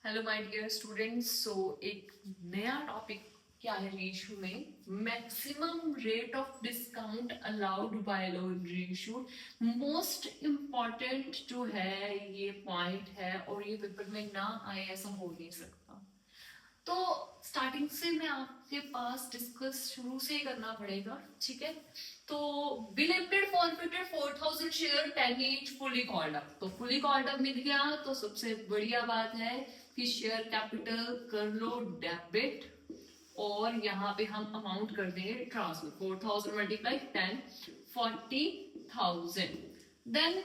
Hello my dear students. So एक नया topic क्या है रीइशू में, maximum rate of discount allowed by law in reissue. Most important जो है ये पॉइंट है और ये पेपर में ना आए ऐसा हो नहीं सकता। तो स्टार्टिंग से मैं आपके पास डिस्कस शुरू से ही करना पड़ेगा, ठीक है। तो bill limited forfeited 4000 share 10 each fully called up. तो फुली कॉल्ड अप मिल गया तो सबसे बढ़िया बात है कि शेयर कैपिटल कर लो डेबिट और यहाँ पे हम अमाउंट कर देंगे transfer 4000 multiply 10 40,000। Then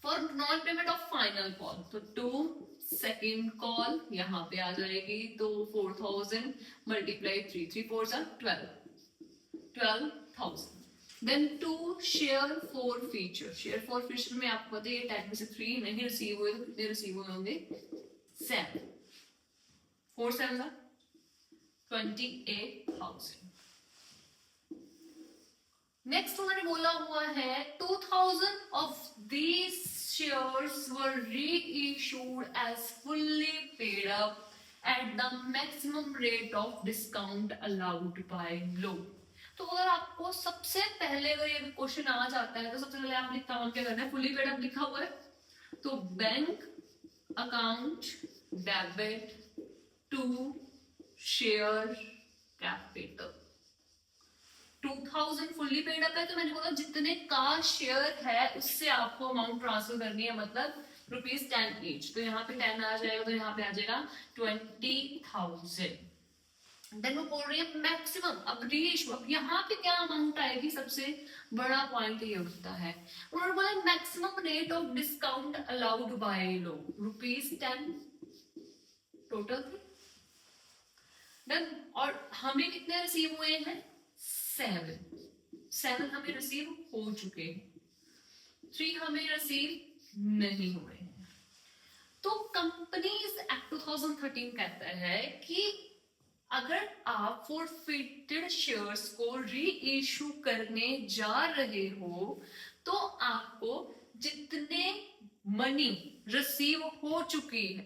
for non payment of final call तो टू सेकेंड कॉल यहाँ पे आ जाएगी तो 4000 multiply 3 3 4 12,000। Then to share forfeiture, share forfeiture में आपको पता है ये 10 में से 3 नहीं रिसीव हुए तो कितने रिसीव हुए होंगे 7 4 7 28,000। नेक्स्ट उन्होंने बोला हुआ है 2000 of these shares were reissued as fully paid up at the maximum rate of discount allowed by law। तो अगर आपको सबसे पहले अगर ये क्वेश्चन आ जाता है तो सबसे पहले आपने काम क्या करना है, फुली पेड अप लिखा हुआ है तो bank account debit to share capital. 2000 fully paid up है तो मैंने बोला जितने का शेयर है उससे आपको अमाउंट ट्रांसफर करनी है, मतलब ₹10 ईच। तो यहाँ पे 10 आ जाएगा तो यहाँ पे आ जाएगा 20,000। देन वो बोल रही है मैक्सिमम, अब रीइशू, अब यहाँ पे क्या अमाउंट आएगी, सबसे बड़ा पॉइंट ये होता है। उन्होंने बोला maximum rate of discount allowed by law ₹10 total. Done. और हमें कितने रिसीव हुए हैं 7 हमें रिसीव हो चुके हैं, 3 हमें रिसीव नहीं हुए हैं। तो कंपनीज एक्ट 2013 कहता है कि अगर आप फॉरफिटेड शेयर्स को री इशू करने जा रहे हो तो आपको जितने मनी रिसीव हो चुकी है,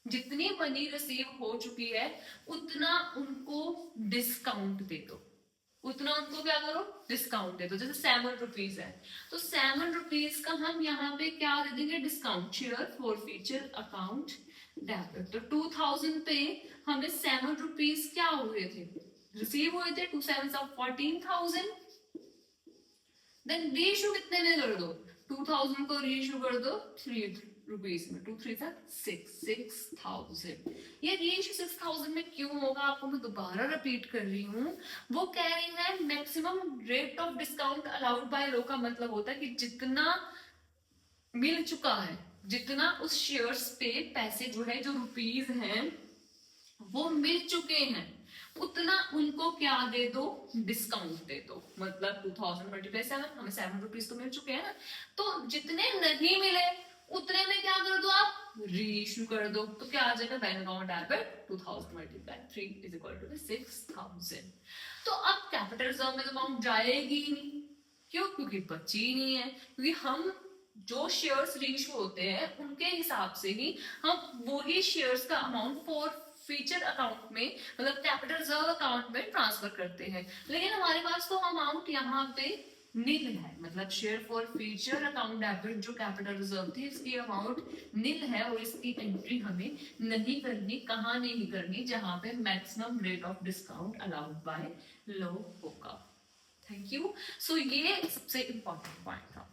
जितनी मनी रिसीव हो चुकी है उतना उनको डिस्काउंट दे दो, उतना उनको क्या करो डिस्काउंट दे दो। जैसे ₹7 है तो ₹7 का हम यहाँ पे क्या दे देंगे discount, share for feature account debit. तो 2000 पे हमें ₹7 क्या हुए थे रिसीव हुए थे, 2 7 14,000। देन रीइशू कितने में कर दो, 2000 को रीइशू कर दो ₹3 में, 2 3 6,000। ये रीइशू 6,000 में क्यों होगा आपको मैं दोबारा रिपीट कर रही हूँ। वो कह रही है maximum rate of discount allowed by law का मतलब होता है कि जितना मिल चुका है, जितना उस शेयर्स पे पैसे जो है जो रुपीस हैं वो मिल चुके हैं उतना उनको क्या दे दो डिस्काउंट दे दो। मतलब 2000 मल्टीप्लाई 7 हमें ₹7 तो मिल चुके हैं ना, तो जितने नहीं मिले उतने में क्या कर दो आप रीइशू कर दो। तो क्या आ जाएगा bank account debit 2000 multiply 3 is equal to 6,000। तो अब कैपिटल रिजर्व में तो अमाउंट जाएगी ही नहीं, क्यों, क्योंकि बची ही नहीं है। क्योंकि हम जो शेयर्स रीइशू होते हैं उनके हिसाब से ही हम वही शेयर्स का अमाउंट फॉर फीचर अकाउंट में मतलब कैपिटल रिजर्व अकाउंट में ट्रांसफर करते हैं। लेकिन हमारे पास तो अमाउंट यहाँ पे नील है, मतलब share for feature account debit जो कैपिटल रिजर्व थी इसकी अमाउंट नील है और इसकी एंट्री हमें नहीं करनी, कहाँ नहीं करनी, जहां पे maximum rate of discount allowed by law होगा। Thank you. सो ये सबसे इंपॉर्टेंट पॉइंट था।